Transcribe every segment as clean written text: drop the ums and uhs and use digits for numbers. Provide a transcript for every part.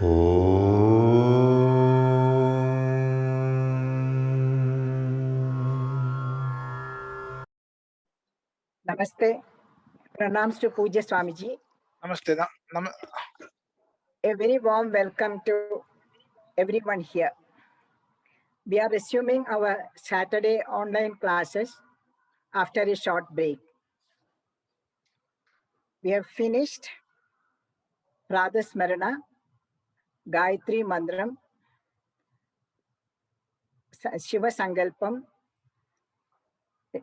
Namaste. Pranams to Puja Swamiji. Namaste. A very warm welcome to everyone here. We are resuming our Saturday online classes after a short break. We have finished Pradasmarana, Gayatri Mandram, Shiva Sankalpam,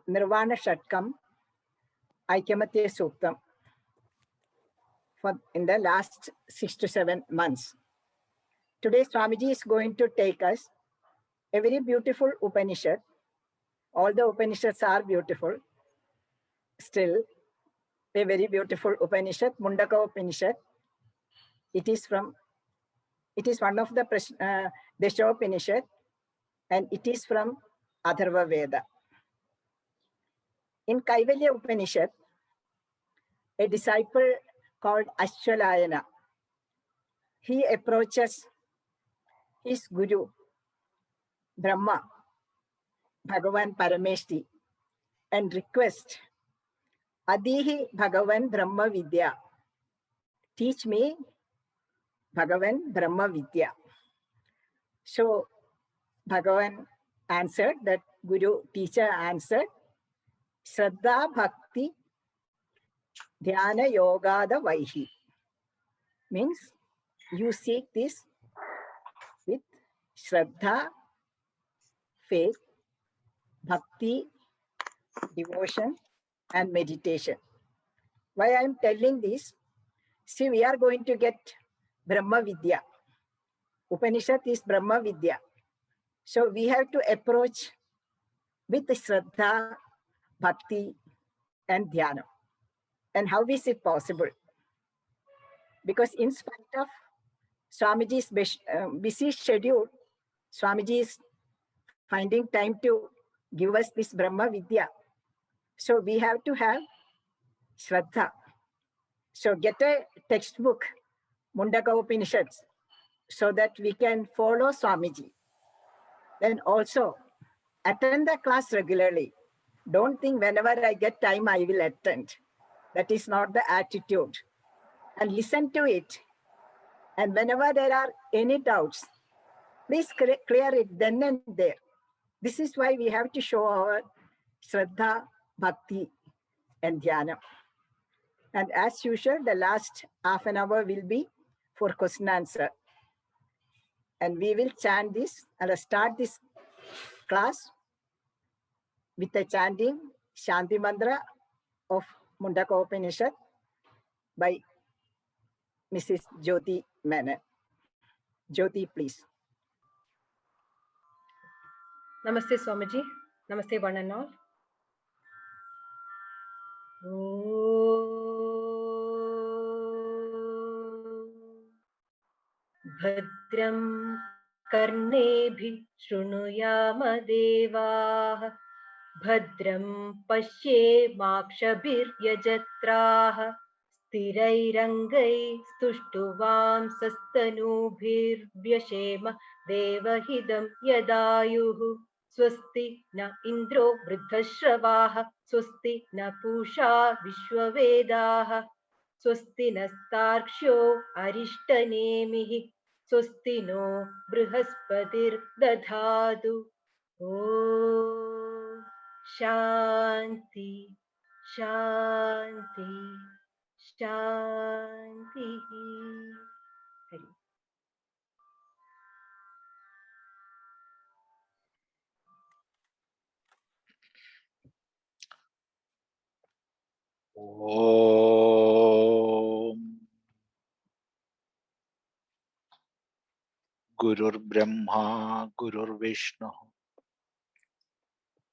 Nirvana Shatkam, Aikamatya Suktam in the last 6 to 7 months. Today, Swamiji is going to take us a very beautiful Upanishad. All the Upanishads are beautiful. Still, a very beautiful Upanishad, Mundakopanishad. It is one of the Dashopanishad, and it is from Atharva Veda. In Kaivalya Upanishad, a disciple called Ashwalayana, he approaches his guru, Brahma, Bhagavan Parameshti, and requests, Adihi Bhagavan Brahma Vidya, teach me Bhagavan Brahma Vidya. So Bhagavan answered, that guru teacher answered, Shraddha Bhakti Dhyana Yogada Vaihi. Means you seek this with Shraddha, faith, Bhakti, devotion, and meditation. Why I am telling this? See, we are going to get Brahma Vidya. Upanishad is Brahma Vidya. So we have to approach with Shraddha, Bhakti, and Dhyana. And how is it possible? Because in spite of Swamiji's busy schedule, Swamiji is finding time to give us this Brahma Vidya. So we have to have Shraddha. So get a textbook, Mundakopanishad, so that we can follow Swamiji. Then also attend the class regularly. Don't think whenever I get time, I will attend. That is not the attitude. And listen to it. And whenever there are any doubts, please clear it then and there. This is why we have to show our Shraddha, Bhakti, and Dhyana. And as usual, the last half an hour will be for question answer. And we will chant this and start this class with the chanting Shanti Mantra of Mundakopanishad by Mrs. Jyoti Menon. Jyoti, please. Namaste Swamiji. Namaste one and all. Bhadram karnebhi shrunuyama devaah Bhadram pashe makshabhir yajatraah Sthirairangai stushtuvam sastanubhir vyashema devahidam yadayuhu Swasti na indro vruddhashravah Swasti na pusha vishwavedah Swasti nastarksho arishtanemihi Swasti no brihaspatir dadhadu Om Shanti Shanti Shanti Hari. Om Gurur Brahma, Gurur Vishnu,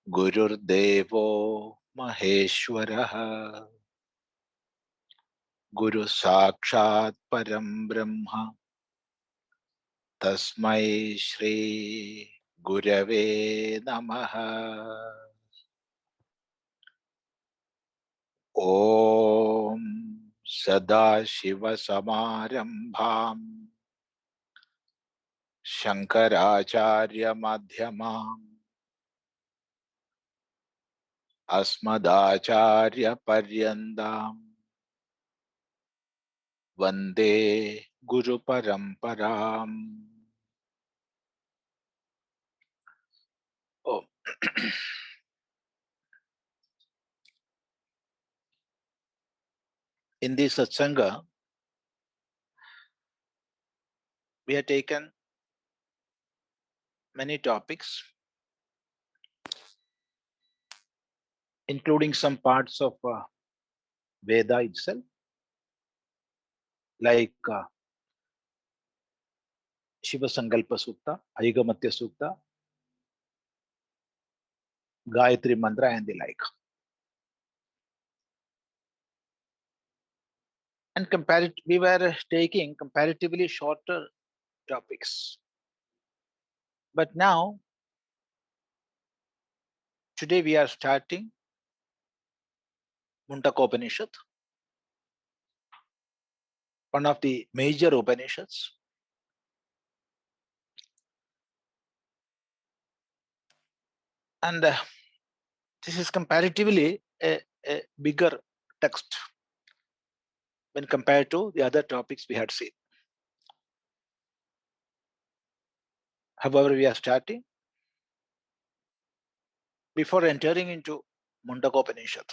Gurur Devo Maheshwaraha, Guru Sakshat Param Brahma, Tasmai Shri Gurave Namaha. Om Sadashiva Samarambham Shankaracharya Madhyamam Asmadacharya Paryandam Vande Guru Paramparam. Oh. In this satsanga, we have taken many topics, including some parts of Veda itself, like Shiva Sankalpa Sukta, Aigamatya Sukta, Gayatri Mantra, and the like. And we were taking comparatively shorter topics. But now, today we are starting Mundakopanishad, one of the major Upanishads. And this is comparatively a bigger text when compared to the other topics we had seen. However, we are starting. Before entering into Mundakopanishad,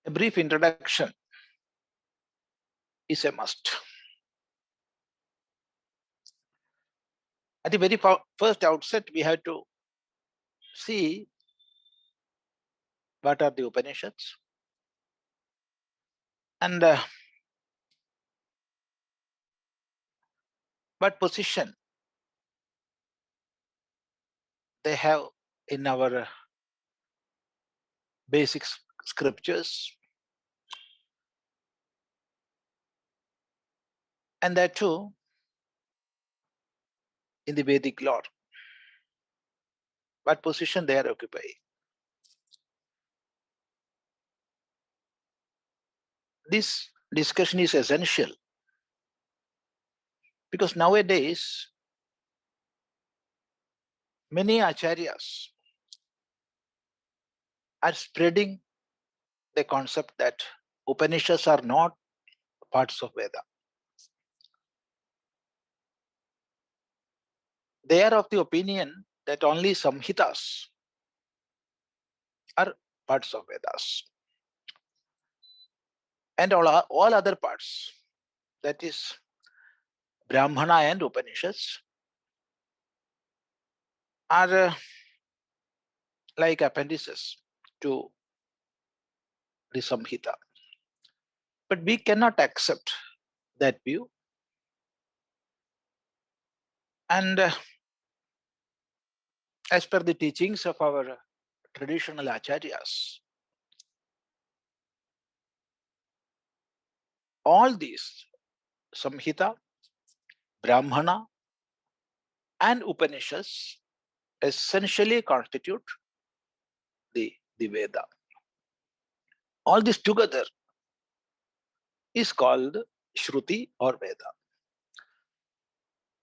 a brief introduction is a must. At the very first outset, we have to see what are the Upanishads and what position they have in our basic scriptures, and that too in the Vedic lore, what position they are occupying. This discussion is essential because nowadays many acharyas are spreading the concept that Upanishads are not parts of Veda. They are of the opinion that only Samhitas are parts of Vedas. And all other parts, that is Brahmana and Upanishads, are like appendices to the Samhita. But we cannot accept that view. And as per the teachings of our traditional acharyas, all these, Samhita, Brahmana, and Upanishads, essentially constitute the Veda. All this together is called Shruti or Veda.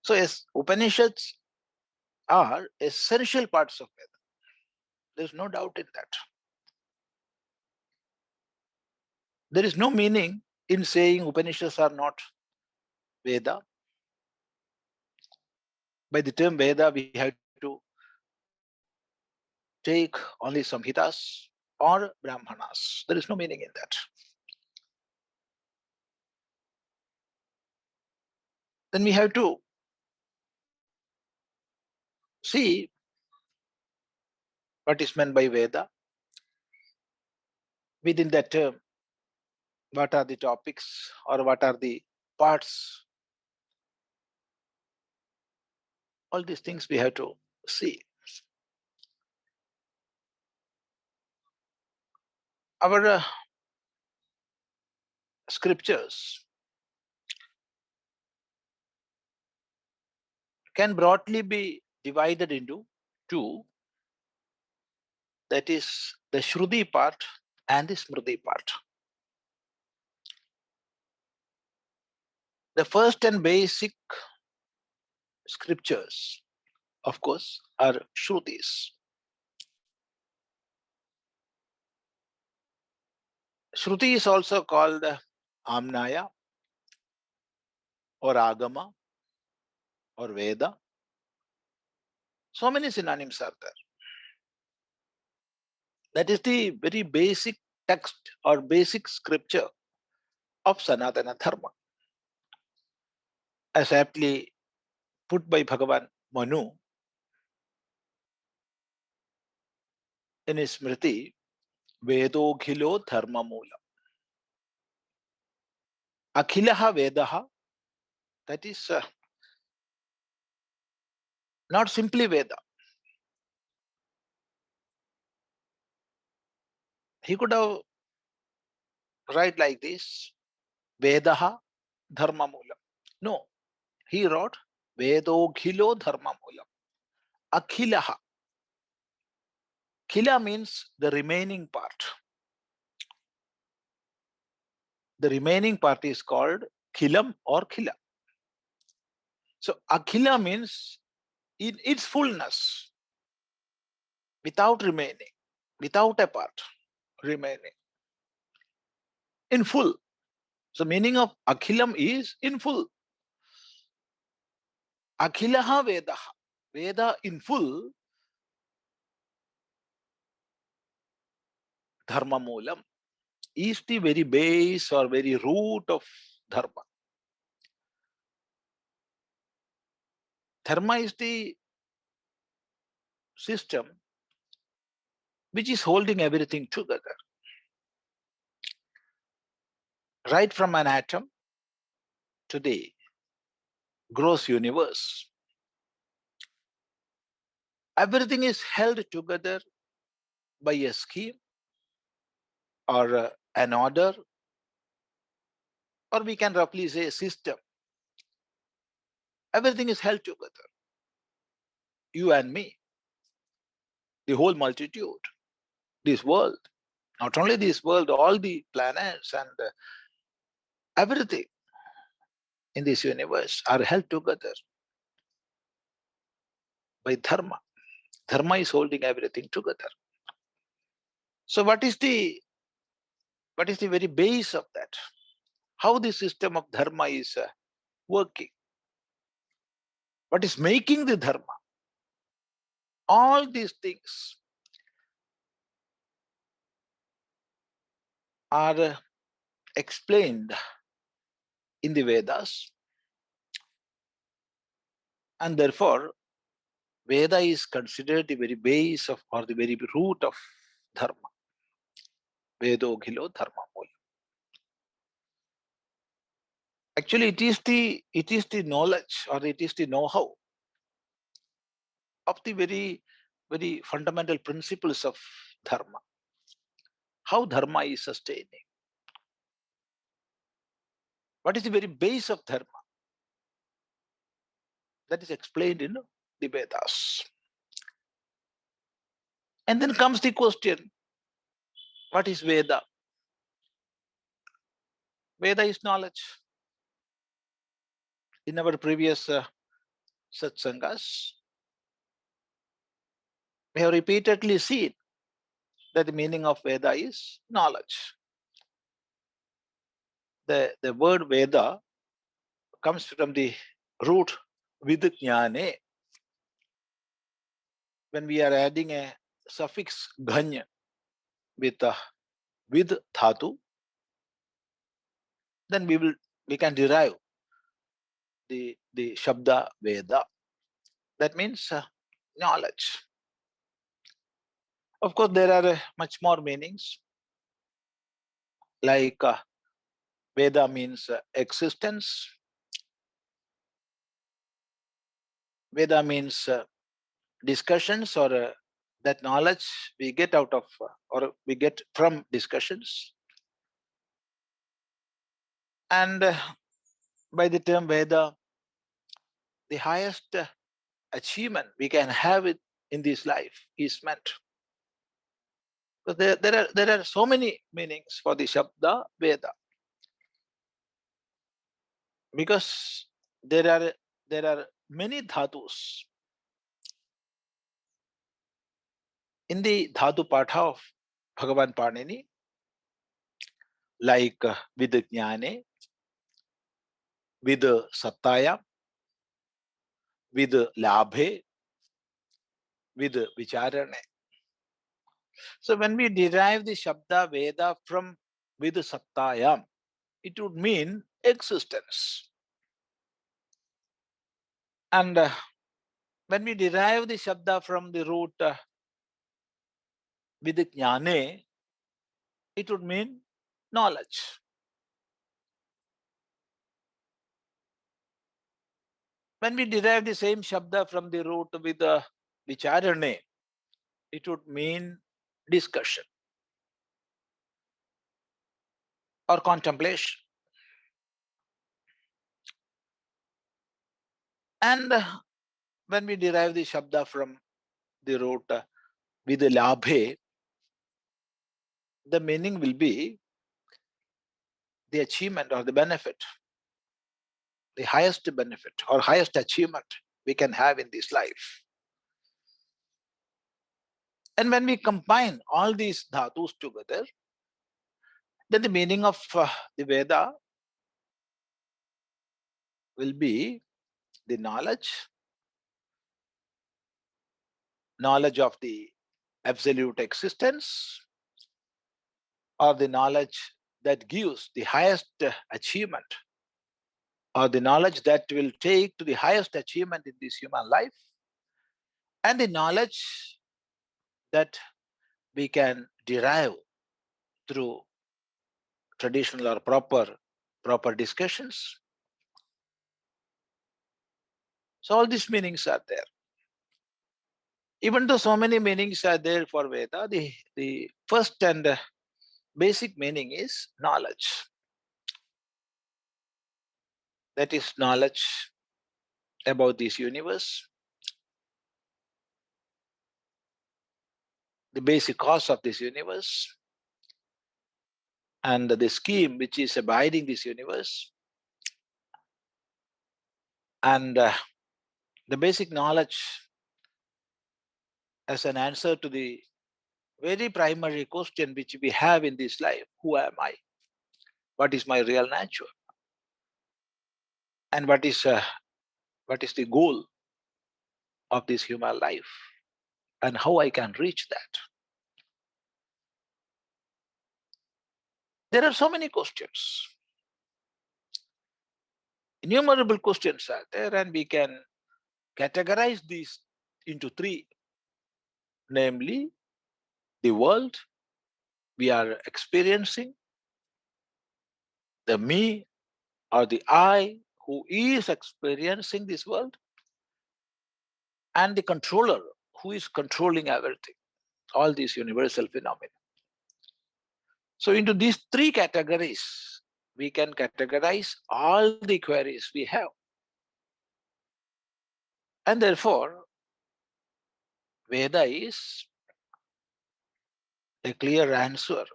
So yes, Upanishads are essential parts of Veda. There's no doubt in that. There is no meaning in saying Upanishads are not Veda. By the term Veda, we have to take only Samhitas or Brahmanas. There is no meaning in that. Then we have to see what is meant by Veda. Within that term, what are the topics or what are the parts? All these things we have to see. Our scriptures can broadly be divided into two, that is the Shruti part and the Smriti part. The first and basic scriptures, of course, are Shrutis. Shruti is also called Amnaya or Agama or Veda. So many synonyms are there. That is the very basic text or basic scripture of Sanatana Dharma. As aptly put by Bhagavan Manu in his Smriti, Vedo Khilo Dharma Mula. Akhilaha Vedaha, that is not simply Veda. He could have write like this, Vedaha Dharma Mula. No, he wrote Vedo Khilo Dharma Mula. Akhilaha. Khila means the remaining part. The remaining part is called Khilam or Khila. So Akhila means in its fullness, without remaining, without a part remaining, in full. So meaning of Akhilam is in full. Akhilaha Vedaha. Veda in full, Dharma Moolam, is the very base or very root of Dharma. Dharma is the system which is holding everything together. Right from an atom to the gross universe. Everything is held together by a scheme or an order, or we can roughly say a system. Everything is held together. You and me, the whole multitude, this world, not only this world, all the planets and everything in this universe are held together by Dharma. Dharma is holding everything together. So what is the very base of that? How the system of Dharma is working? What is making the Dharma? All these things are explained in the Vedas, and therefore Veda is considered the very base of or the very root of Dharma. Vedo Khilo Dharma Mula. Actually, it is the knowledge or it is the know-how of the very, very fundamental principles of Dharma. How Dharma is sustaining. What is the very base of Dharma? That is explained in the Vedas. And then comes the question, what is Veda? Veda is knowledge. In our previous satsangas, we have repeatedly seen that the meaning of Veda is knowledge. The word Veda comes from the root vidjnane. When we are adding a suffix ghanya with vid dhatu, then we can derive the shabda Veda. That means knowledge. Of course, there are much more meanings. Like Veda means existence. Veda means discussions or that knowledge we get out of or we get from discussions. And by the term Veda, the highest achievement we can have it in this life is meant. So there are so many meanings for the Shabda Veda. Because there are many dhatus. In the dhatu patha of Bhagavan Panini, like with jnane, with sattaya, with labhe, with vicharane. So when we derive the Shabda Veda from with sattayam, it would mean existence. And when we derive the Shabda from the root with jnane, it would mean knowledge. When we derive the same Shabda from the root with vicharane, it would mean discussion or contemplation. And when we derive the Shabda from the root with the labhe, the meaning will be the achievement or the benefit, the highest benefit or highest achievement we can have in this life. And when we combine all these dhatus together, then the meaning of the Veda will be the knowledge of the absolute existence, or the knowledge that gives the highest achievement, or the knowledge that will take to the highest achievement in this human life, and the knowledge that we can derive through traditional or proper discussions. So all these meanings are there. Even though so many meanings are there for Veda, the first and basic meaning is knowledge. That is knowledge about this universe, the basic cause of this universe, and the scheme which is abiding this universe, and the basic knowledge as an answer to the very primary question which we have in this life: who am I? What is my real nature? And what is the goal of this human life? And how I can reach that? There are so many questions. Innumerable questions are there, and we can categorize these into three, namely the world we are experiencing, the me or the I who is experiencing this world, and the controller who is controlling everything, all these universal phenomena. So into these three categories, we can categorize all the queries we have. And therefore, Veda is a clear answer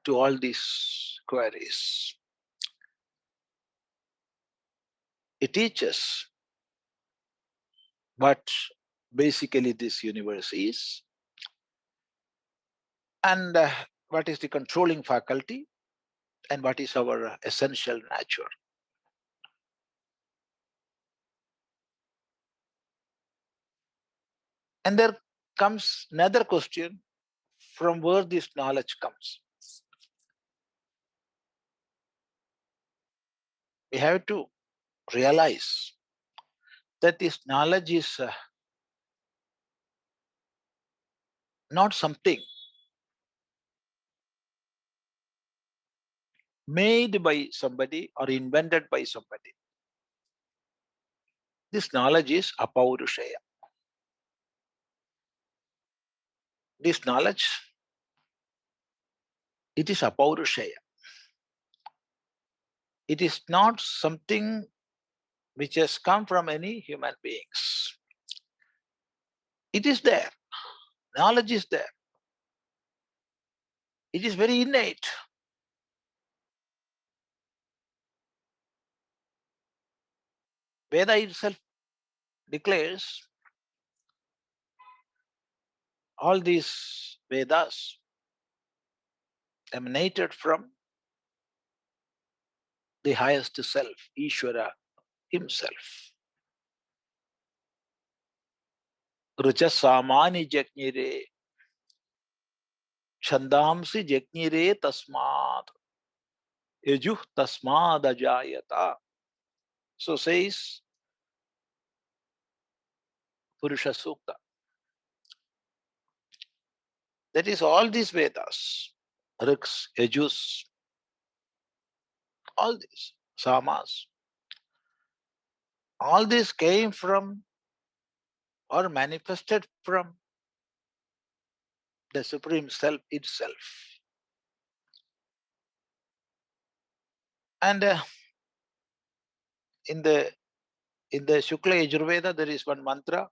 to all these queries. It teaches what basically this universe is, and what is the controlling faculty, and what is our essential nature. And there comes another question: from where this knowledge comes? We have to realize that this knowledge is not something made by somebody or invented by somebody. This knowledge is apaurushaya. This knowledge, it is apaurushaya. It is not something which has come from any human beings. It is there. Knowledge is there. It is very innate. Veda itself declares all these Vedas emanated from the highest self, Ishvara himself. Ruchasamani Jaknire, Chandamsi Jaknire Tasmad, Yajuh Tasmad Ajayata. So says Purusha Sukta. That is all these Vedas, Riks, Yajus, all these, Samas, all this came from or manifested from the Supreme Self itself. And in the Shukla Yajurveda, there is one mantra,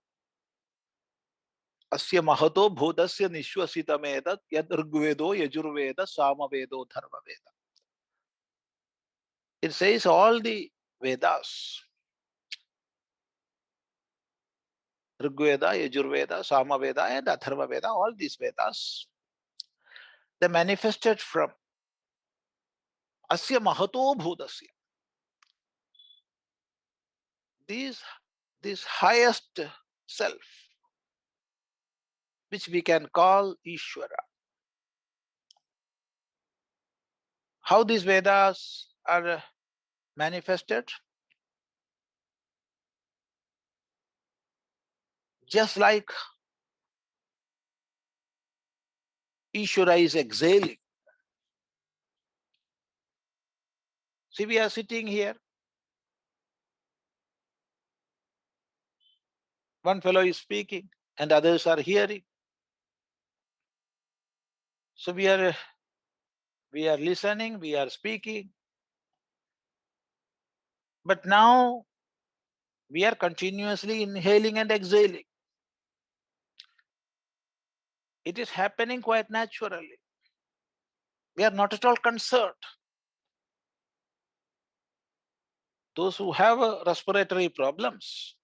Asya Mahato Bhudasya Nishwasitamedat Yad Rigvedo Yajurveda Samavedo Dharma Veda. It says all the Vedas, Rigveda, Yajurveda, Samaveda, and Atharva Veda, all these Vedas, they manifested from Asya Mahato Bhudasya. This highest self, which we can call Ishvara. How these Vedas are manifested? Just like Ishvara is exhaling. See, we are sitting here. One fellow is speaking and others are hearing. So we are listening, we are speaking. But now we are continuously inhaling and exhaling. It is happening quite naturally. We are not at all concerned. Those who have respiratory problems,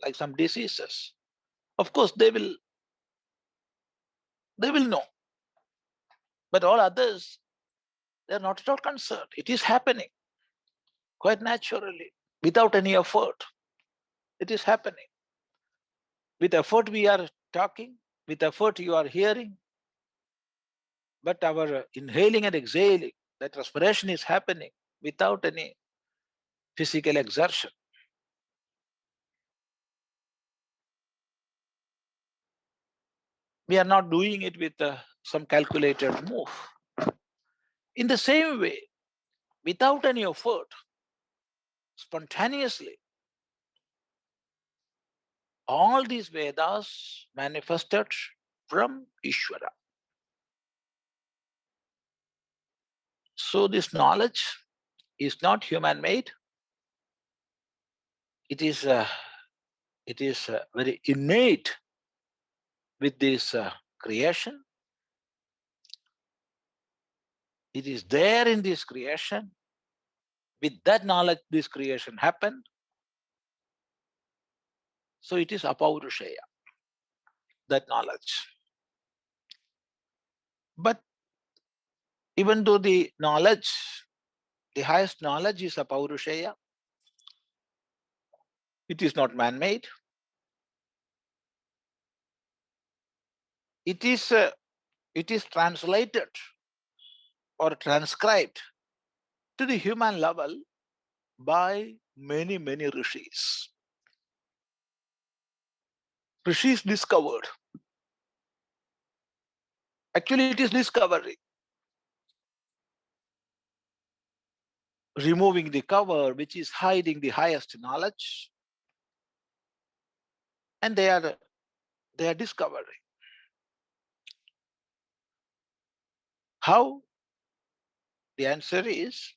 like some diseases, of course they will know. But all others, they are not at all concerned. It is happening quite naturally, without any effort. It is happening. With effort we are talking, with effort you are hearing, but our inhaling and exhaling, that respiration is happening without any physical exertion. We are not doing it with some calculated move. In the same way, without any effort, spontaneously, all these Vedas manifested from Ishvara. So this knowledge is not human-made. It is very innate with this creation. It is there in this creation. With that knowledge, this creation happened. So it is apaurushaya, that knowledge. But even though the knowledge, the highest knowledge is apaurushaya, it is not man-made. It is translated or transcribed to the human level by many, many rishis. Rishis discovered. Actually, it is discovery. Removing the cover, which is hiding the highest knowledge, and they are discovering. How? The answer is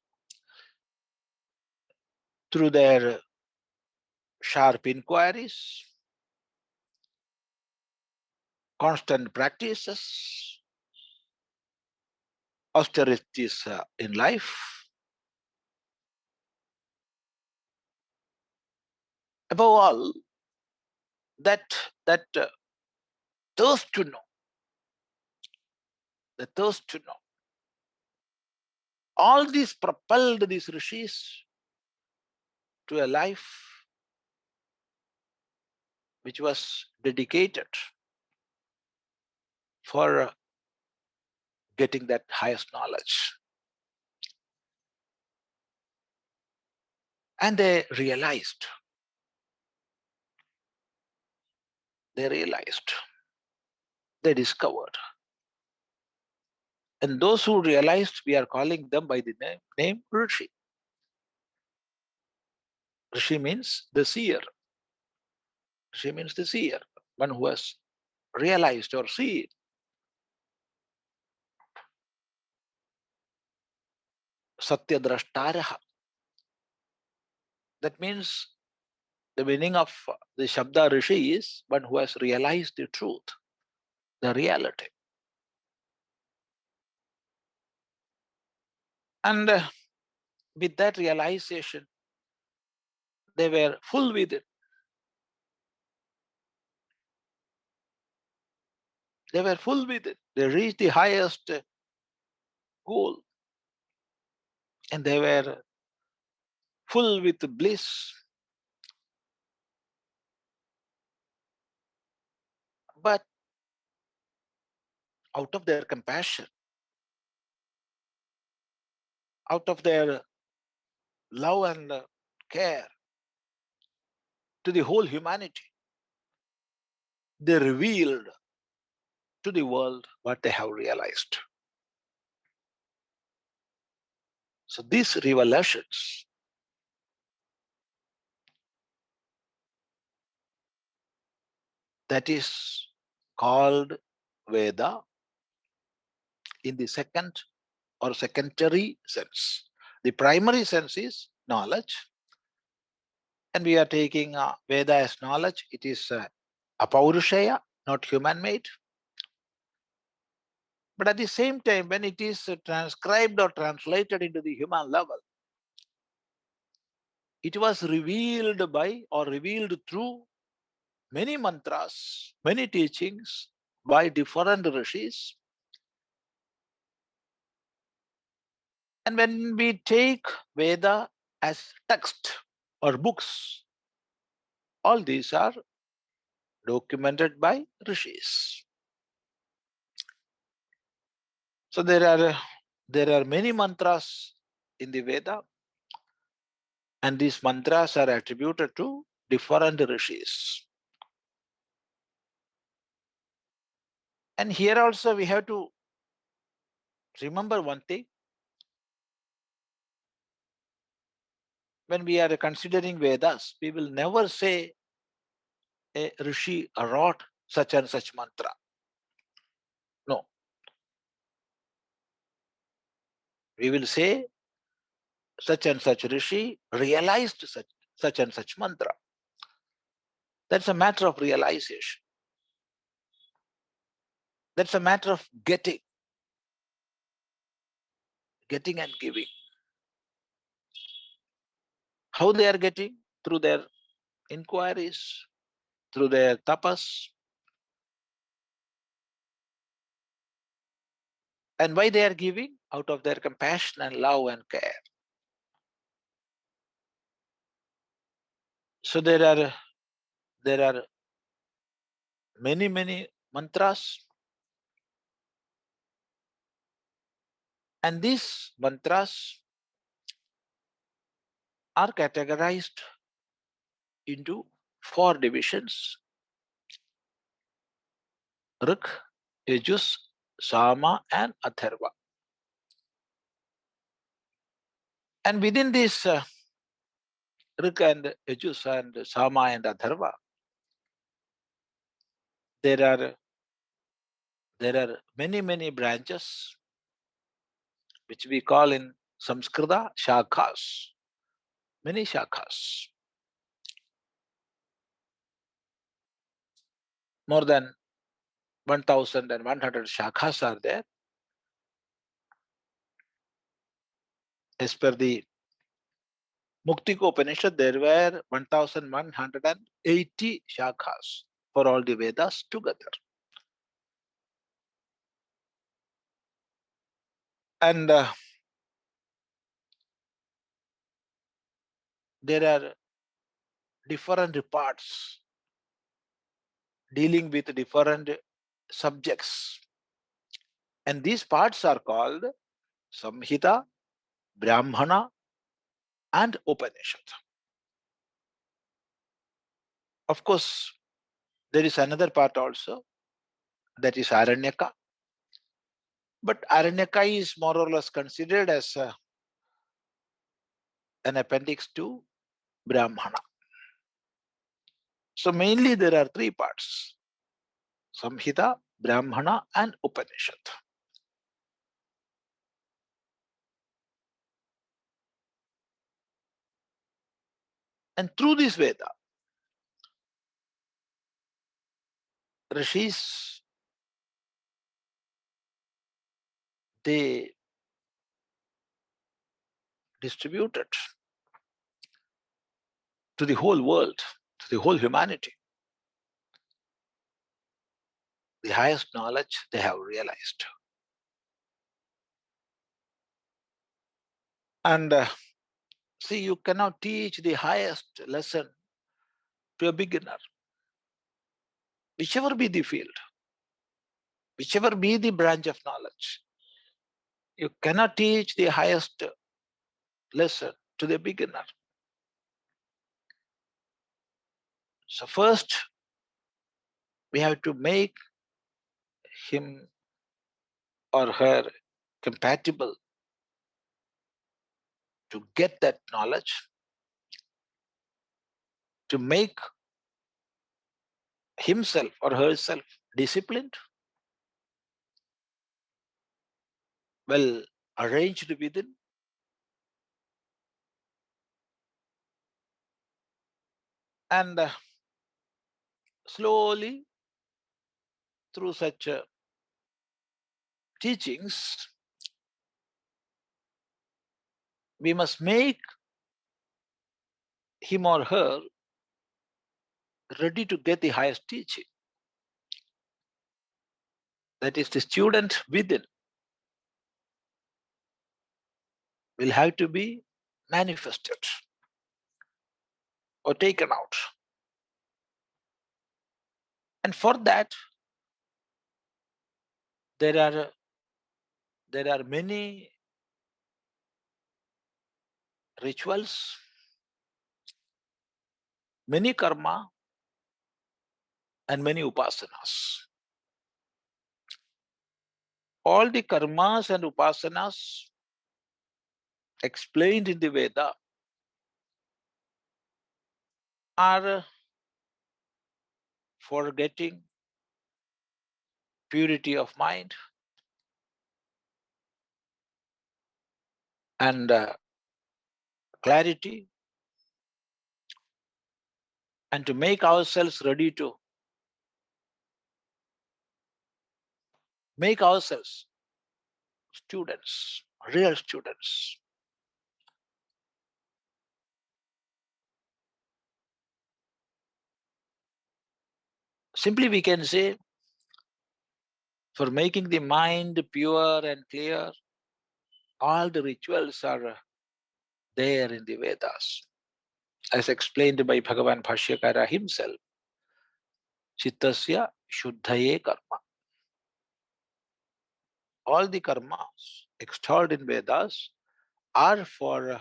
through their sharp inquiries, constant practices, austerities in life, Above all, that thirst to know, the thirst to know. All these propelled these rishis to a life which was dedicated for getting that highest knowledge. And they realized, they discovered. And those who realized, we are calling them by the name Rishi. Rishi means the seer. Rishi means the seer, one who has realized or seen. Satyadrashtaraha. That means the meaning of the Shabda Rishi is one who has realized the truth, the reality. And with that realization, they were full with it. They were full with it. They reached the highest goal. And they were full with bliss. But out of their compassion, out of their love and care to the whole humanity, they revealed to the world what they have realized. So these revelations, that is called Veda in the second or secondary sense. The primary sense is knowledge. And we are taking Veda as knowledge. It is apaurushaya, not human-made. But at the same time, when it is transcribed or translated into the human level, it was revealed by or revealed through many mantras, many teachings by different rishis. And when we take Veda as text or books, all these are documented by rishis. So there are many mantras in the Veda, and these mantras are attributed to different rishis. And here also we have to remember one thing. When we are considering Vedas, we will never say a rishi wrote such and such mantra. No. We will say such and such rishi realized such and such mantra. That's a matter of realization. That's a matter of getting and giving. How they are getting? Through their inquiries, through their tapas. And why they are giving? Out of their compassion and love and care. So there are many mantras. And these mantras are categorized into 4 divisions: Rik, Yajus, Sama, and Atharva. And within this Rik and Yajus and Sama and Atharva, there are many branches, which we call in Samskrita shakhas, many shakhas. More than 1,100 shakhas are there. As per the Mundakopanishad, there were 1180 shakhas for all the Vedas together. And there are different parts dealing with different subjects. And these parts are called Samhita, Brahmana, and Upanishad. Of course, there is another part also, that is Aranyaka. But Aranyaka is more or less considered as an appendix to Brahmana. So mainly there are three parts: Samhita, Brahmana, and Upanishad. And through this Veda, Rishis, they distributed to the whole world, to the whole humanity, the highest knowledge they have realized. And see, you cannot teach the highest lesson to a beginner, whichever be the field, whichever be the branch of knowledge. You cannot teach the highest lesson to the beginner. So first, we have to make him or her compatible to get that knowledge, to make himself or herself disciplined, well arranged within, and slowly through such teachings, we must make him or her ready to get the highest teaching. That is, the student within will have to be manifested or taken out. And for that, there are many rituals, many karma, and many upasanas. All the karmas and upasanas explained in the Veda are for getting purity of mind and clarity, and to make ourselves ready to make ourselves students, real students. Simply we can say, for making the mind pure and clear, all the rituals are there in the Vedas. As explained by Bhagavan Bhashyakara himself, Chittasya Shuddhaye Karma. All the karmas extolled in Vedas are for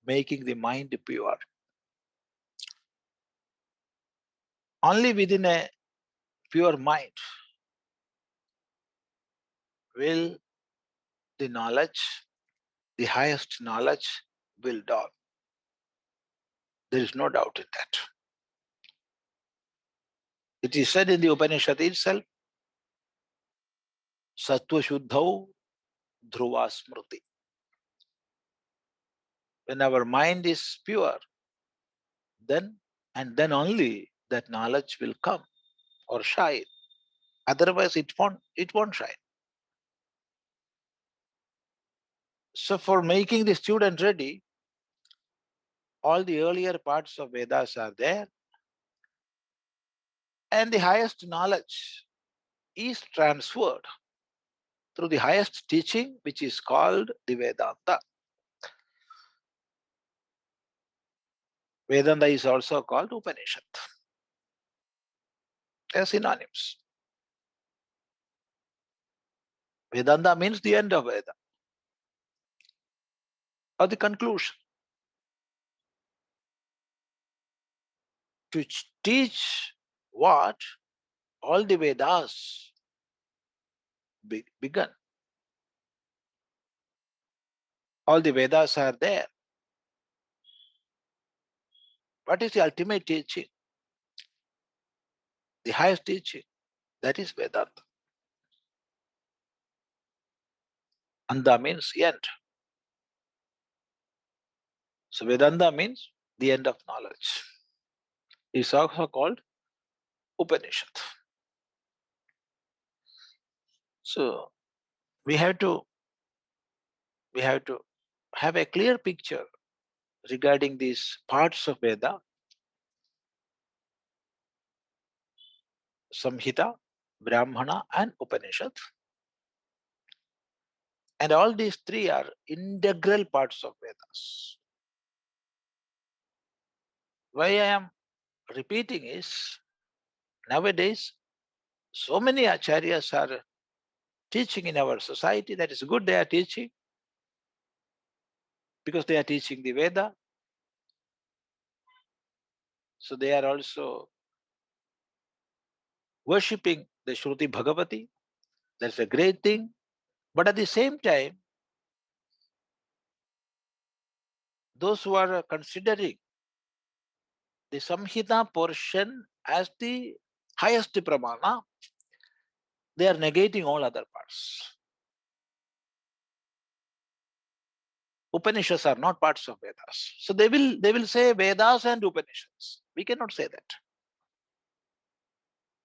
making the mind pure. Only within a pure mind will the knowledge, the highest knowledge, will dawn. There is no doubt in that. It is said in the Upanishad itself, Sattva Shuddhau Dhruva Smriti. When our mind is pure, then and then only that knowledge will come or shine. Otherwise, it won't shine. So for making the student ready, all the earlier parts of Vedas are there, and the highest knowledge is transferred through the highest teaching, which is called the Vedanta. Vedanta is also called Upanishad. They are synonyms. Vedanta means the end of Veda, or the conclusion. To teach what all the Vedas begun. All the Vedas are there. What is the ultimate teaching? The highest teaching. That is Vedanta. Anda means end. So Vedanta means the end of knowledge. It's also called Upanishad. So we have to have a clear picture regarding these parts of Veda: Samhita, Brahmana, and Upanishad. And all these three are integral parts of Vedas. Why I am repeating is, nowadays, so many acharyas are teaching in our society. That is good, they are teaching, because they are teaching the Veda. So they are also worshipping the Shruti Bhagavati. That's a great thing. But at the same time, those who are considering the Samhita portion as the highest pramana, they are negating all other parts. Upanishads are not parts of Vedas. So they will say Vedas and Upanishads. We cannot say that.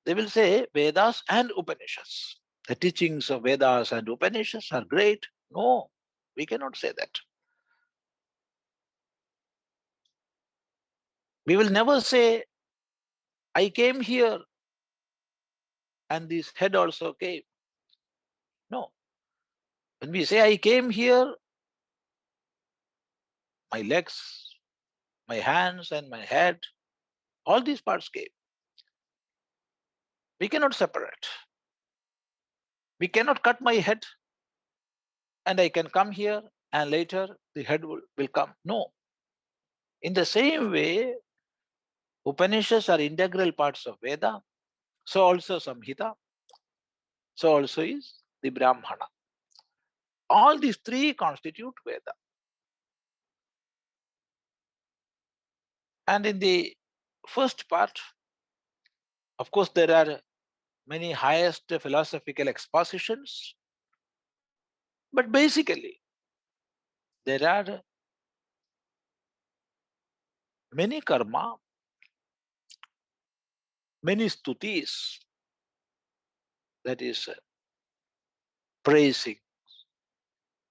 They will say Vedas and Upanishads. The teachings of Vedas and Upanishads are great. No, we cannot say that. We will never say, I came here and this head also came. No. When we say I came here, my legs, my hands and my head, all these parts came. We cannot separate. We cannot cut my head and I can come here and later the head will come. No. In the same way, Upanishads are integral parts of Veda. So also Samhita. So also is the Brahmana. All these three constitute Veda. And in the first part, of course, there are many highest philosophical expositions. But basically, there are many karma, many stutis, that is praising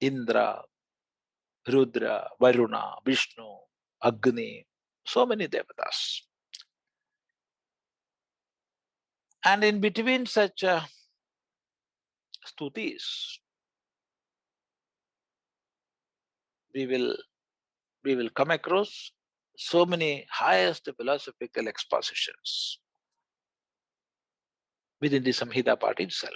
Indra, Rudra, Varuna, Vishnu, Agni, so many devatas. And in between such stutis, we will come across so many highest philosophical expositions within the Samhita part itself.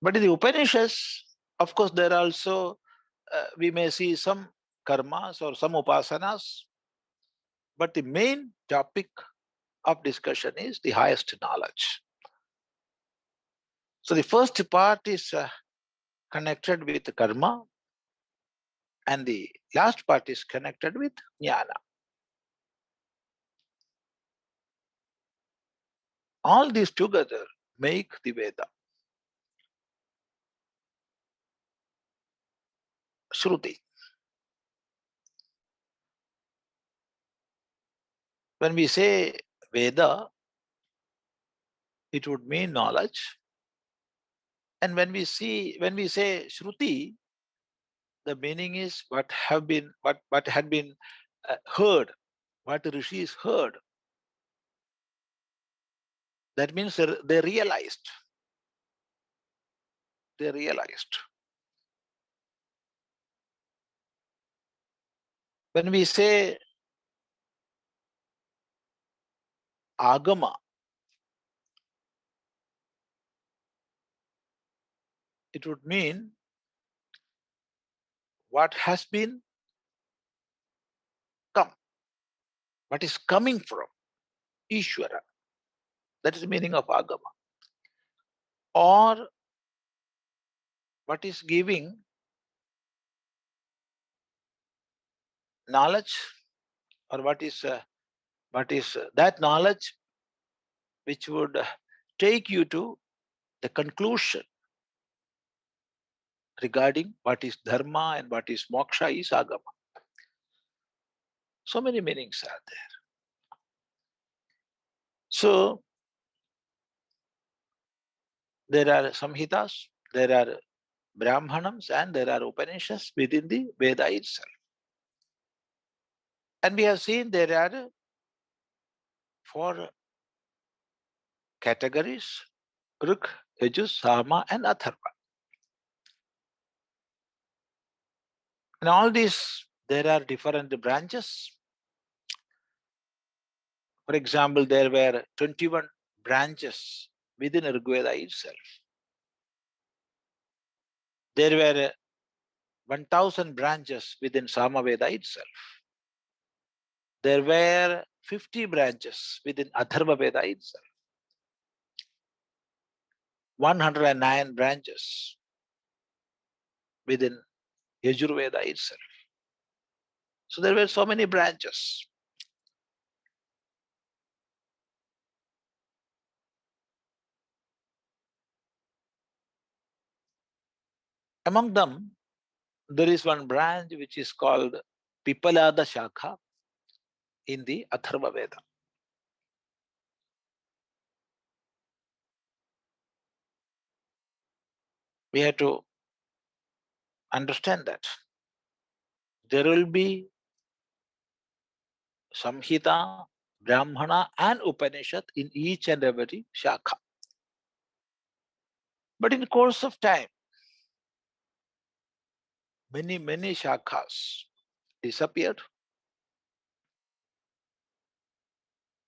But in the Upanishads, of course, there are also, we may see some karmas or some upasanas, but the main topic of discussion is the highest knowledge. So the first part is connected with karma, and the last part is connected with jnana. All these together make the Veda. Shruti. When we say Veda, it would mean knowledge. And when we say Shruti, the meaning is what had been heard, what the rishis heard. That means they realized. They realized. When we say agama, it would mean what has been come, what is coming from Ishvara. That is the meaning of agama. Or what is giving knowledge, or what is that knowledge which would take you to the conclusion regarding what is dharma and what is moksha is agama. So many meanings are there. So there are samhitas, there are brahmanams, and there are Upanishads within the Veda itself. And we have seen there are 4 categories: Rik, Yajus, Sama, and Atharva. In all these, there are different branches. For example, there were 21 branches within Rigveda itself. There were 1,000 branches within Samaveda itself. There were 50 branches within Atharva Veda itself. 109 branches within Yajurveda itself. So there were so many branches. Among them, there is one branch which is called Pipalada Shakha in the Atharva Veda. We have to understand that there will be Samhita, Brahmana, and Upanishad in each and every Shakha. But in the course of time, many Shakhas disappeared,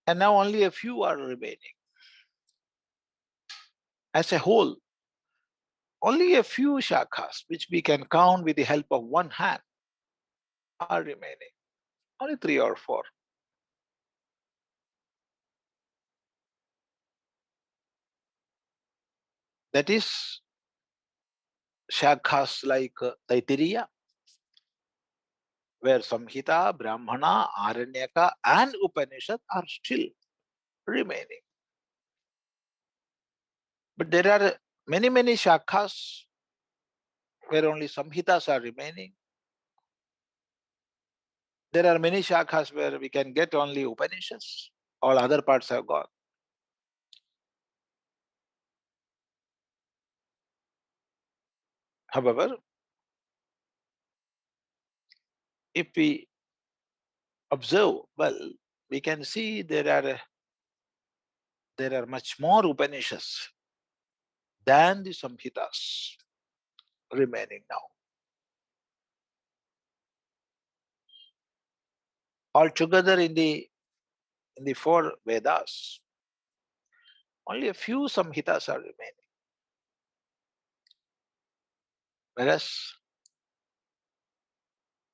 and now only a few are remaining. As a whole, only a few Shakhas, which we can count with the help of one hand, are remaining. Only 3 or 4. That is Shakhas like Taittiriya, where Samhita, Brahmana, Aranyaka, and Upanishad are still remaining. But there are many Shakhas where only Samhitas are remaining. There are many Shakhas where we can get only Upanishads. All other parts have gone. However, if we observe well, we can see there are much more Upanishads than the Samhitas remaining now. Altogether in the 4 Vedas, only a few Samhitas are remaining. Whereas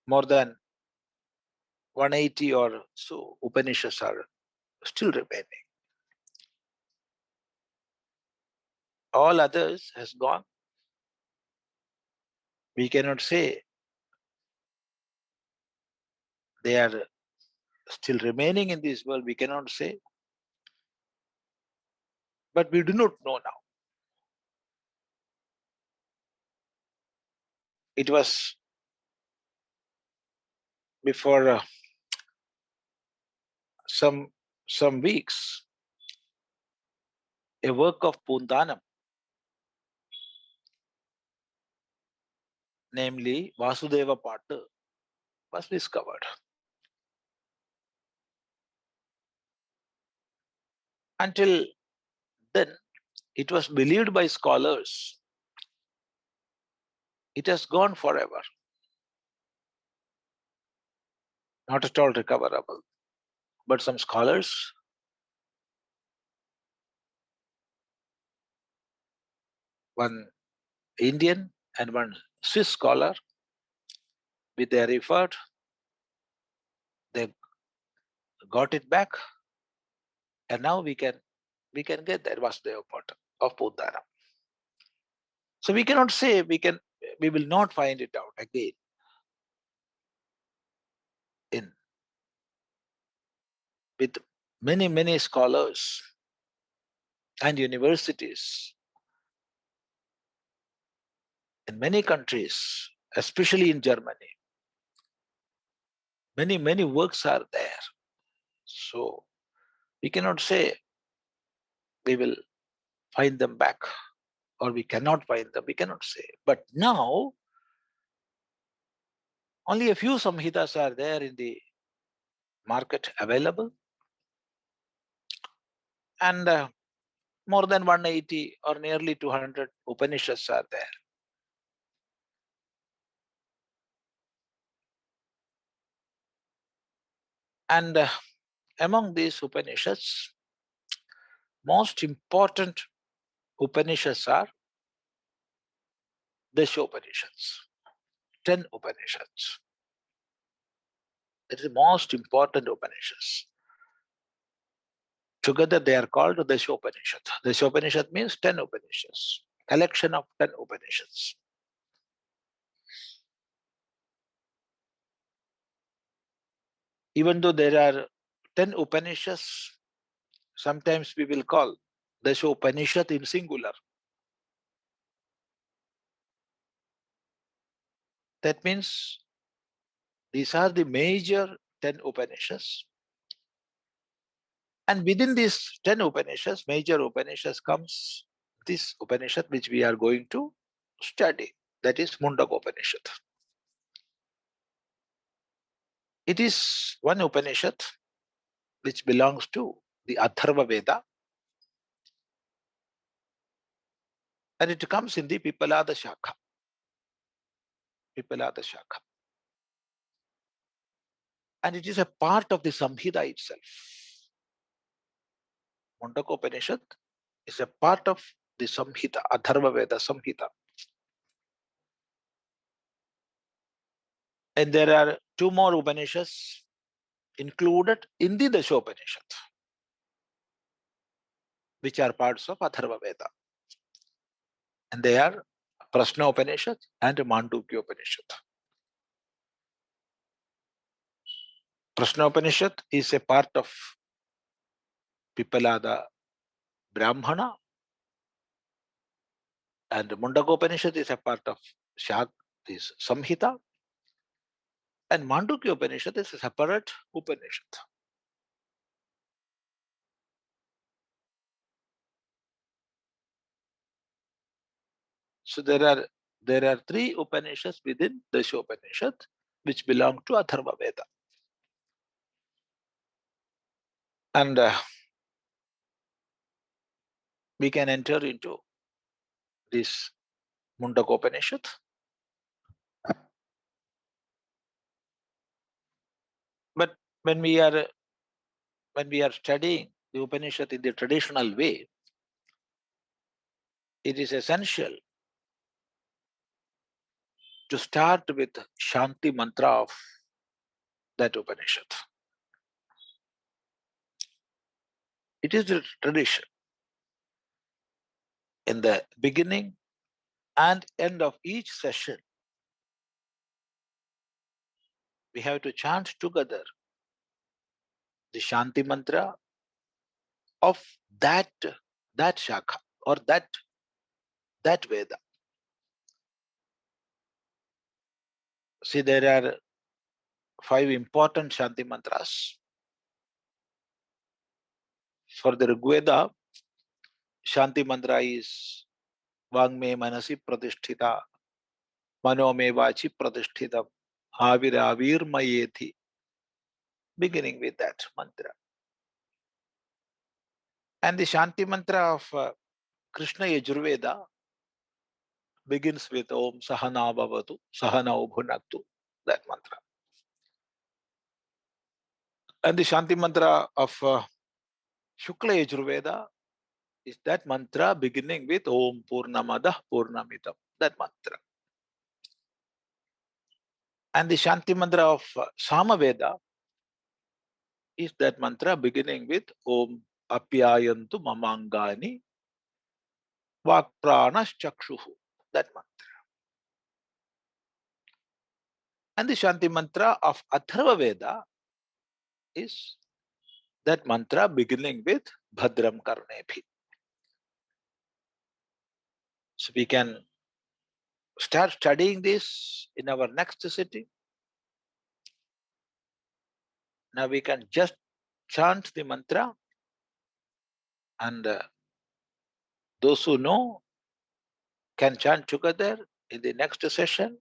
more than 180 or so Upanishads are still remaining. All others has gone. We cannot say they are still remaining in this world. We cannot say. But we do not know now. It was before some weeks, a work of Pundanam namely Vasudeva part, was discovered. Until then, it was believed by scholars. It has gone forever, not at all recoverable. But some scholars, one Indian and one Swiss scholar, with their effort, they got it back, and now we can get that Vasudeva part of Bodhara. So we cannot say we will not find it out again with many scholars and universities in many countries, especially in Germany. Many works are there. So we cannot say we will find them back or we cannot find them. We cannot say. But now only a few samhitas are there in the market available, and more than 180 or nearly 200 Upanishads are there. And among these Upanishads, most important Upanishads are Upanishads, 10 Upanishads. It is the most important Upanishads. Together they are called Upanishad. Upanishad means 10 Upanishads, collection of 10 Upanishads. Even though there are 10 Upanishads, sometimes we will call Upanishad in singular. That means these are the major 10 Upanishads. And within these 10 Upanishads, major Upanishads comes this Upanishad which we are going to study. That is Mundakopanishad. It is one Upanishad which belongs to the Atharva Veda, and it comes in the Pipalada Shakha. Pipalada Shakha. And it is a part of the Samhita itself. Mundakopanishad is a part of the Samhita, Atharva Veda Samhita. And there are two more Upanishads included in the Upanishad, which are parts of Atharva Veda. And they are Prashna Upanishad and Mandukya Upanishad. Prashna Upanishad is a part of Pipalada Brahmana, and Mundakopanishad is a part of this Samhita, and Mandukya Upanishad is a separate Upanishad. So there are three Upanishads within the Upanishad which belong to Atharva Veda. And we can enter into this Mundakopanishad. But when we are studying the Upanishad in the traditional way, it is essential to start with Shanti mantra of that Upanishad. It is the tradition. In the beginning and end of each session, we have to chant together the Shanti mantra of that Shakha or that Veda. See, there are 5 important Shanti mantras. For the Rigveda, Shanti mantra is Vangme Manasi Pratisthita Manomevachi pradishthidam aviravirmayeti. Beginning with that mantra. And the Shanti mantra of Krishna Yajurveda begins with Om Sahana Bhavatu, Sahana Bhunaktu, that mantra. And the Shanti mantra of Shukla Yajurveda is that mantra beginning with Om Purnamadah Purnamitam, that mantra. And the Shanti mantra of Samaveda is that mantra beginning with Om Apyayantu Mamangani Vakpranas Chakshuhu, that mantra. And the Shanti mantra of Atharva Veda is that mantra beginning with Bhadram Karnebhi. So we can start studying this in our next sitting. Now we can just chant the mantra, and those who know can chant together in the next session.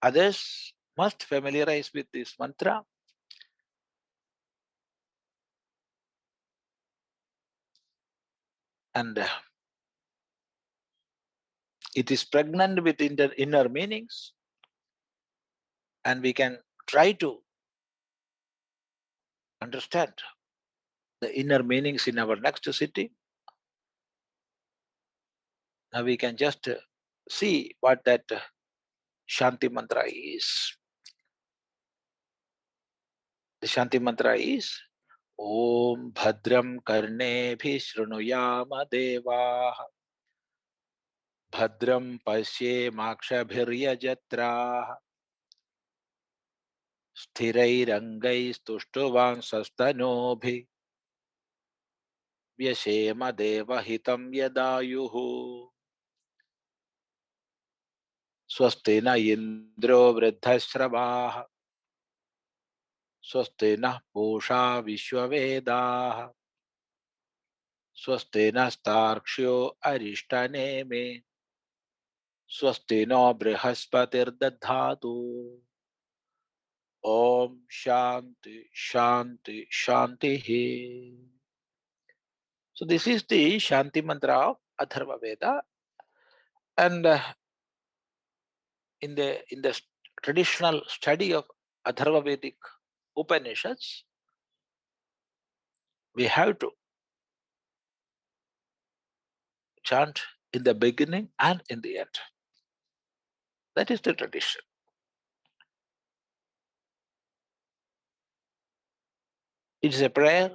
Others must familiarize with this mantra. And it is pregnant with inner meanings, and we can try to understand the inner meanings in our next sitting. Now we can just see what that Shanti mantra is. The Shanti mantra is Om Bhadram Karnebhi Shrunuyama Devaha Bhadram Pasye Makshabhiryajatraha Sthirairangai Stuštuvang Sastanobhi Vyashema Deva Hitam Yadayuhu Swastina Indro Vriddhashramaha Swastina Pusha Vishwavedaha Swastina Starkshyo Arishthaneme Swastino Brihaspati'r Dadhatu. Om Shanti Shanti Shanti. So this is the Shanti mantra of Atharva Veda, and in the traditional study of Atharva Vedic Upanishads, we have to chant in the beginning and in the end. That is the tradition. It is a prayer.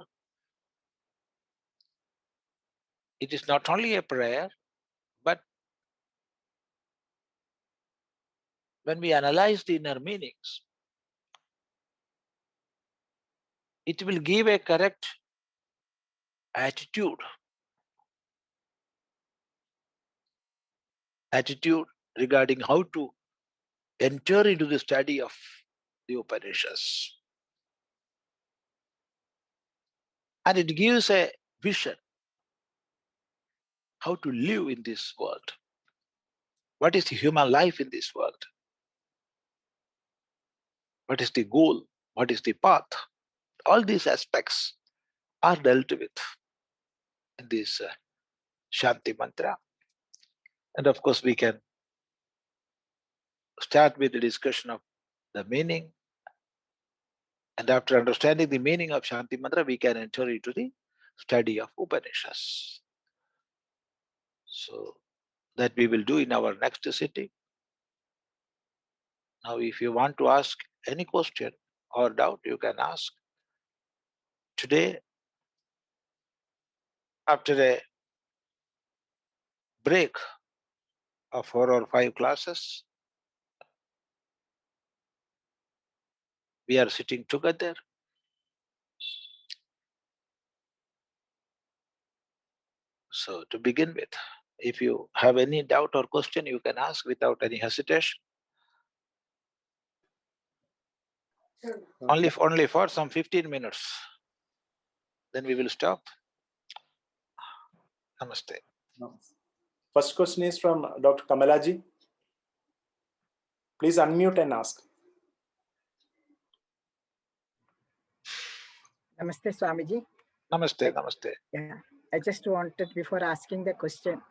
It is not only a prayer, but when we analyze the inner meanings, it will give a correct attitude regarding how to enter into the study of the Upanishads. And it gives a vision how to live in this world. What is the human life in this world? What is the goal? What is the path? All these aspects are dealt with in this Shanti mantra. And of course, we can start with the discussion of the meaning. And after understanding the meaning of Shanti mantra, we can enter into the study of Upanishads. So that we will do in our next sitting. Now, if you want to ask any question or doubt, you can ask. Today, after a break of 4 or 5 classes, we are sitting together. So to begin with, if you have any doubt or question, you can ask without any hesitation. Only for some 15 minutes. Then we will stop. Namaste. First question is from Dr. Kamalaji. Please unmute and ask. Namaste, Swamiji. Namaste, namaste. Yeah, I just wanted, before asking the question,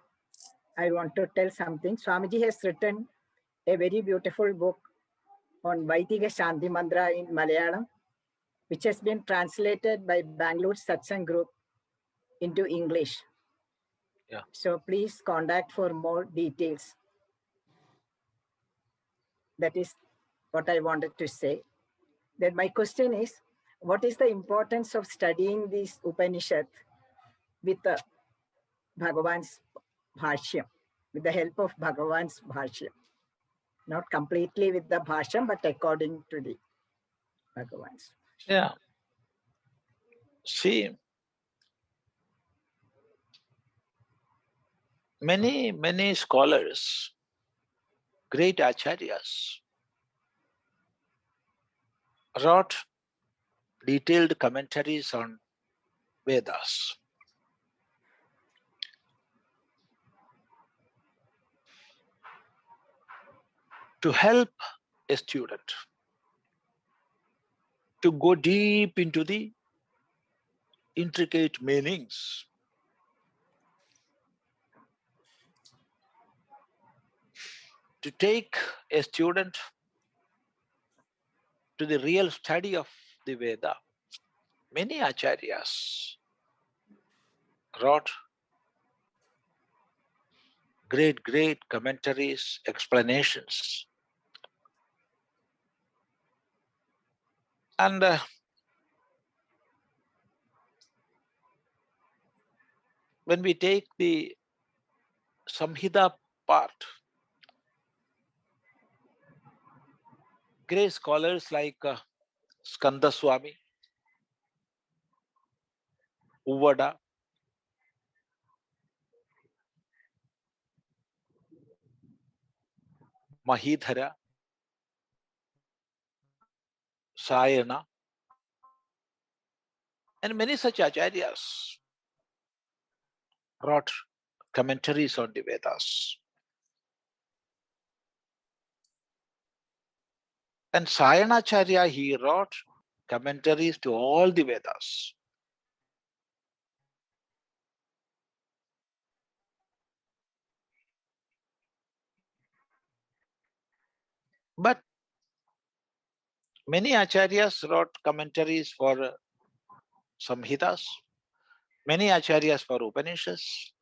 I want to tell something. Swamiji has written a very beautiful book on Vaidika Shanti Mantra in Malayalam, which has been translated by Bangalore Satsang Group into English. Yeah. So please contact for more details. That is what I wanted to say. Then my question is, what is the importance of studying this Upanishad with Bhagavan's Bhashyam, with the help of Bhagavan's Bhashyam? Not completely with the Bhashyam, but according to the Bhagavan's. Yeah. See, many scholars, great acharyas, wrote detailed commentaries on Vedas. To help a student to go deep into the intricate meanings, to take a student to the real study of the Veda. Many acharyas wrote great commentaries, explanations. And when we take the Samhita part, great scholars like Skanda Swami, Uvada, Mahidhara, Sayana, and many such acharyas wrote commentaries on the Vedas. And Sayanacharya, he wrote commentaries to all the Vedas. But many acharyas wrote commentaries for Samhitas, many acharyas for Upanishads.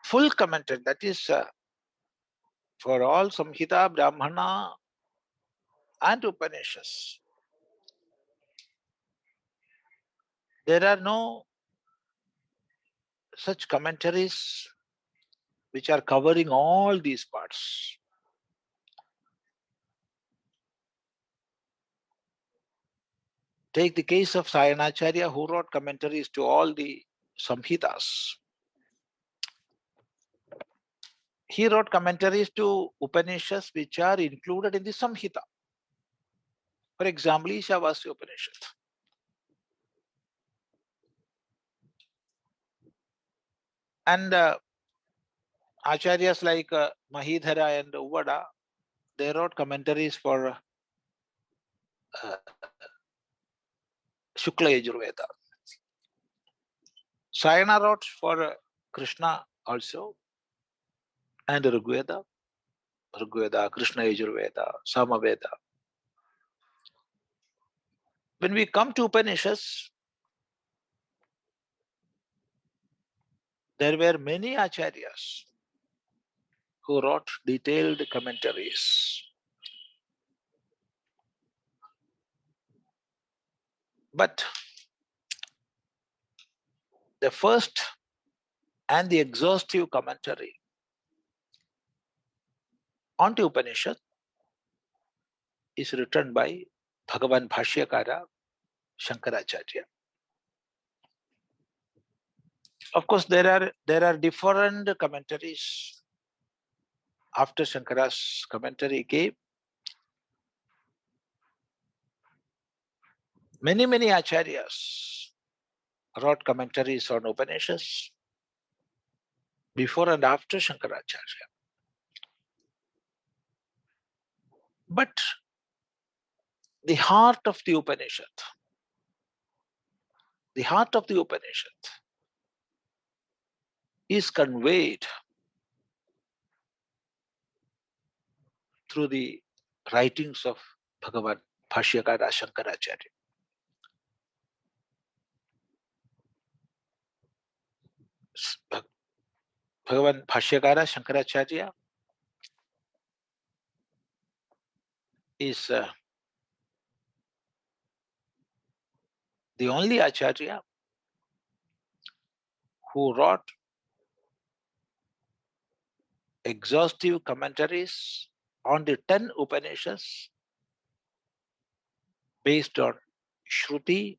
Full commentary, that is for all Samhita, Brahmana, and Upanishads. There are no such commentaries which are covering all these parts. Take the case of Sayanacharya, who wrote commentaries to all the Samhitas. He wrote commentaries to Upanishads which are included in the Samhita. For example, Ishavasya Upanishad. And acharyas like Mahidhara and Uvada, they wrote commentaries for Shukla Yajurveda. Sayana wrote for Krishna also, and Rigveda, Krishna Yajurveda, Samaveda. When we come to Upanishads, there were many acharyas who wrote detailed commentaries. But the first and the exhaustive commentary on the Upanishad is written by Bhagavan Bhashyakara Shankaracharya. Of course, there are different commentaries. After Shankara's commentary came, many acharyas wrote commentaries on Upanishads before and after Shankaracharya. But the heart of the Upanishad, is conveyed through the writings of Bhagavan Bhashyakara Shankaracharya. Bhagavan Bhashyakara Shankaracharya is the only Acharya who wrote exhaustive commentaries on the 10 Upanishads based on Shruti,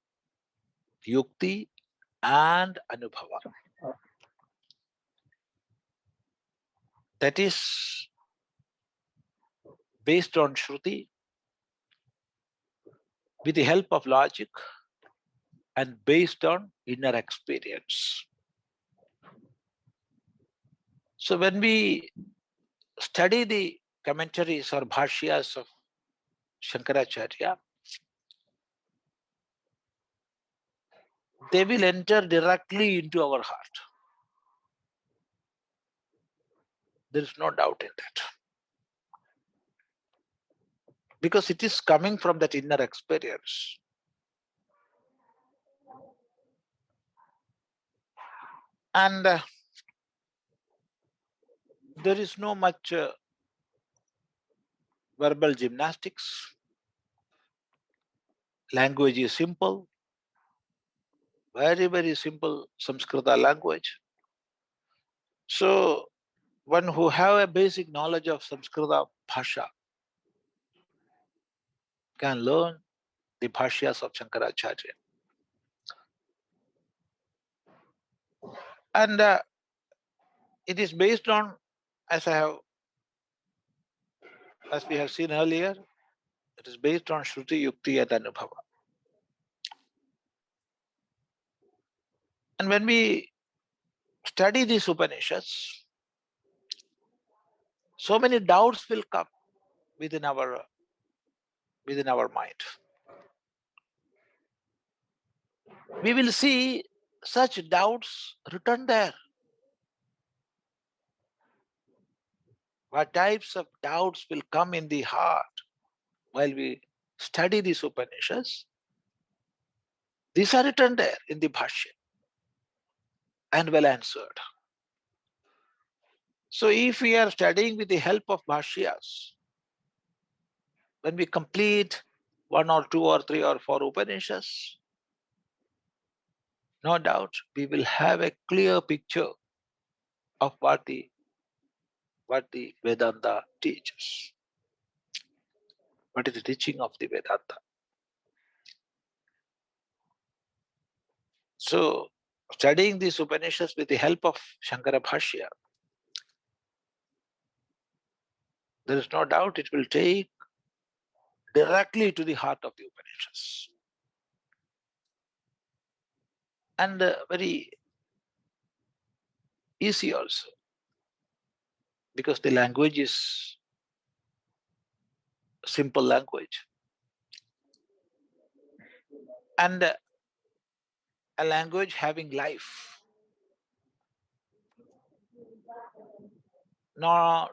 Yukti, and Anubhava. That is based on Shruti with the help of logic and based on inner experience. So when we study the commentaries or bhashyas of Shankaracharya, they will enter directly into our heart. There is no doubt in that. Because it is coming from that inner experience. And there is no much verbal gymnastics. Language is simple. Very, very simple Samskrita language. So one who have a basic knowledge of Samskrita Bhasha can learn the Bhashyas of Shankaracharya. And it is based on, as we have seen earlier, it is based on Shruti, Yukti, and Anubhava. And when we study these Upanishads, so many doubts will come within our mind. We will see such doubts written there. What types of doubts will come in the heart while we study these Upanishads? These are written there in the Bhashya and well answered. So if we are studying with the help of Bhashyas, when we complete 1 or 2 or 3 or 4 Upanishads, no doubt we will have a clear picture of what the Vedanta teaches. What is the teaching of the Vedanta? So, studying these Upanishads with the help of Shankara Bhashya, there is no doubt it will take directly to the heart of the Upanishads. And very easy also, because the language is simple language. And a language having life. Not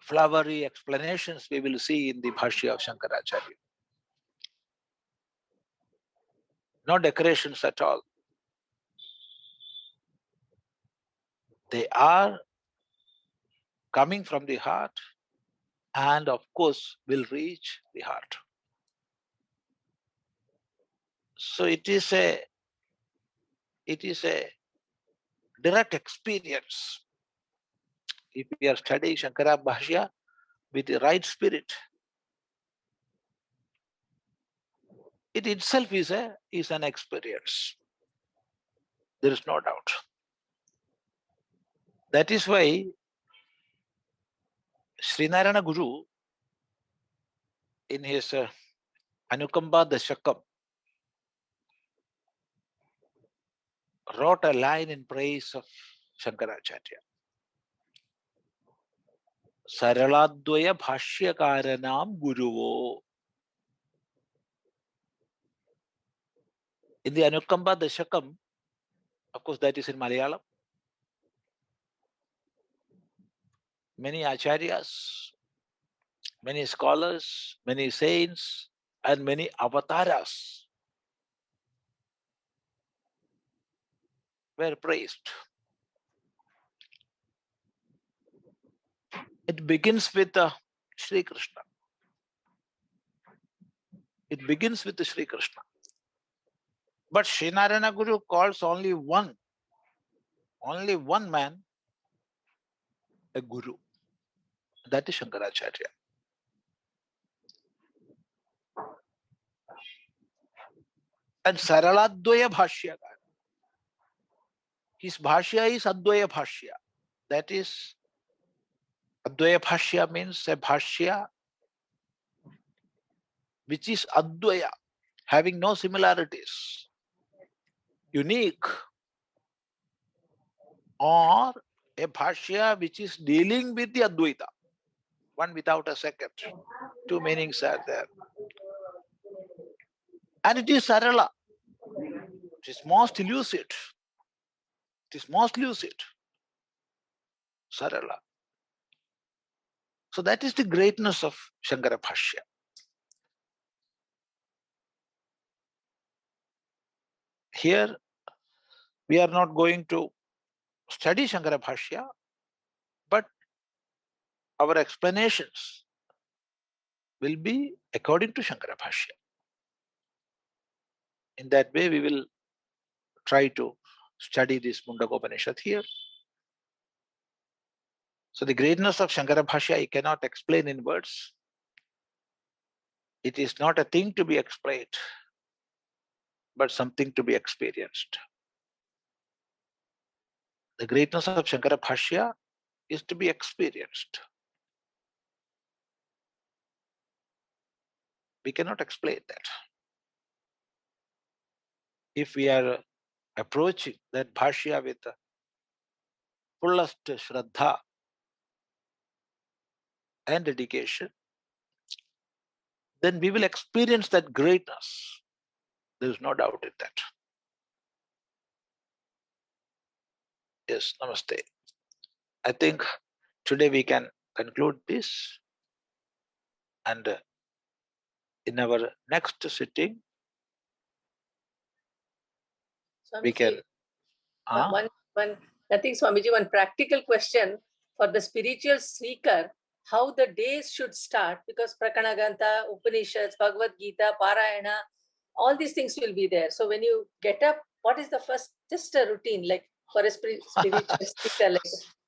flowery explanations we will see in the Bhashya of Shankaracharya. No decorations at all. They are coming from the heart and of course will reach the heart. So it is a direct experience. If we are studying Shankara Bhashya with the right spirit, it itself is an experience. There is no doubt. That is why Srinarayana Guru, in his Anukamba Dashakam, wrote a line in praise of Shankaracharya. Saraladvaya Bhashyakaranam Guruvo. In the Anukamba Dashakam, of course, that is in Malayalam. Many acharyas, many scholars, many saints, and many avatars were praised. It begins with Sri Krishna. It begins with Sri Krishna. But Srinarayana Guru calls only one man a guru. That is Shankaracharya. And Saraladvaya Bhashya. His Bhashya is Advaya Bhashya. That is, Advaya Bhashya means a Bhashya which is Advaya, having no similarities, unique, or a Bhashya which is dealing with the Advaita, one without a second. Two meanings are there. And it is Sarala. It is most lucid. It is most lucid. Sarala. So that is the greatness of Shankara Bhashya. Here, we are not going to study Shankara Bhashya, but our explanations will be according to Shankara Bhashya. In that way, we will try to study this Mundakopanishad here. So the greatness of Shankara Bhashya I cannot explain in words. It is not a thing to be explained, but something to be experienced. The greatness of Shankara Bhashya is to be experienced. We cannot explain that. If we are approaching that Bhashya with fullest Shraddha and dedication, then we will experience that greatness. There is no doubt in that. Yes, namaste. I think today we can conclude this, and in our next sitting, we can. Nothing, Swamiji, one practical question for the spiritual seeker, how the days should start, because Prakanaganta, Upanishads, Bhagavad Gita, Parayana, all these things will be there. So when you get up, what is the first, just a routine, like for a spiritual seeker, like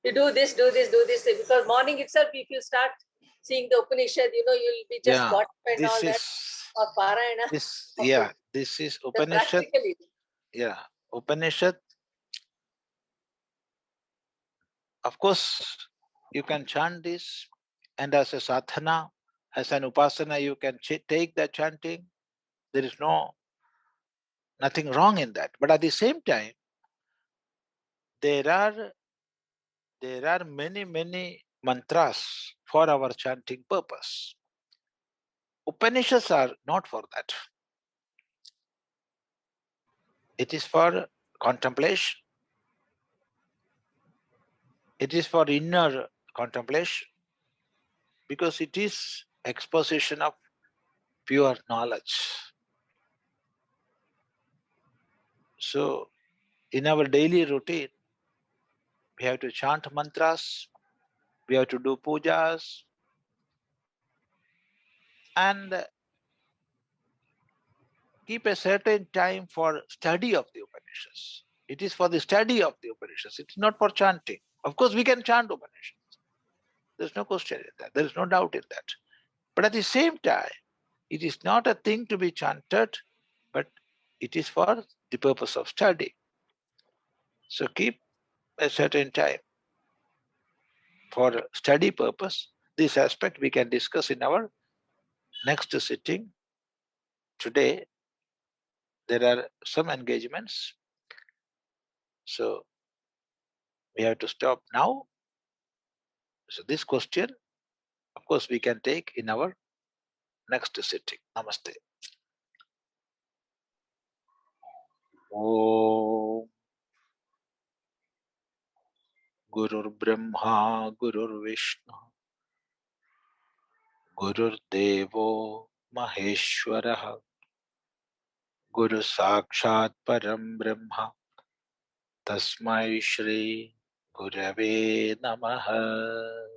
you do this, because morning itself, if you start seeing the Upanishad, you'll be just caught up and all that, or Parayana. This is Upanishad. Yeah, Upanishad. Of course, you can chant this, and as a sadhana, as an upasana, you can take that chanting. There is nothing wrong in that. But at the same time, there are many mantras for our chanting purpose. Upanishads are not for that. It is for contemplation. It is for inner contemplation, because it is exposition of pure knowledge. So, in our daily routine, we have to chant mantras, we have to do pujas, and keep a certain time for study of the Upanishads. It is for the study of the Upanishads. It's not for chanting. Of course, we can chant Upanishads. There's no question in that. There is no doubt in that. But at the same time, it is not a thing to be chanted, but it is for the purpose of study. So keep a certain time for study purpose. This aspect we can discuss in our next sitting. Today, there are some engagements. So we have to stop now. So this question Of course, we can take in our next sitting. Namaste. Om Gurur Brahma Gurur Vishnu Gurur Devo Maheshwaraha Guru Sakshat Param Brahma Tasmai Shri Gurave Namaha.